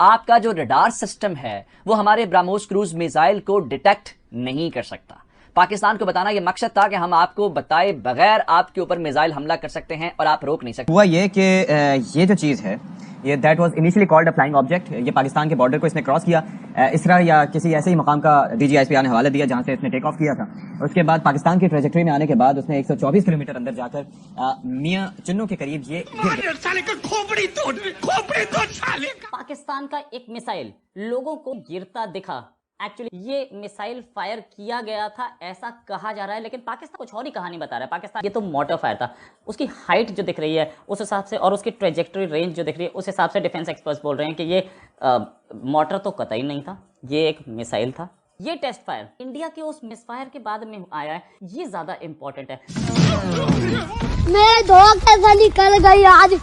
आपका जो radar system है वो हमारे ब्रह्मोस क्रूज मिसाइल को डिटेक्ट नहीं कर सकता। पाकिस्तान को बताना यह मकसद था कि हम आपको बताए बगैर आपके ऊपर मिसाइल हमला कर सकते हैं और आप रोक नहीं सकते। हुआ ये कि ये जो चीज़ है ये that was initially called a flying object. ये पाकिस्तान के बॉर्डर को इसने क्रॉस किया इसरा या किसी ऐसे ही मकाम का DGISP ने हवाला दिया जहां से इसने टेक ऑफ किया था। उसके बाद पाकिस्तान की ट्रेजेक्टरी में आने के बाद उसने 124 किलोमीटर अंदर जाकर मियां चुन्नू के करीब ये पाकिस्तान का एक मिसाइल लोगों को गिरता दिखा। एक्चुअली ये मिसाइल फायर किया गया था ऐसा कहा जा रहा है, लेकिन पाकिस्तान कुछ और ही कहानी बता रहा है। पाकिस्तान ये तो मोटर फायर था, उसकी हाइट जो दिख रही है उस हिसाब से और उसकी ट्रेजेक्टरी रेंज जो दिख रही है उस हिसाब से डिफेंस एक्सपर्ट्स बोल रहे हैं कि ये मोटर तो कतई नहीं था, ये एक मिसाइल था। ये टेस्ट फायर इंडिया के उस मिसफायर के बाद में आया है, ये ज्यादा इंपॉर्टेंट है। मैं धोखे से निकल गई आज।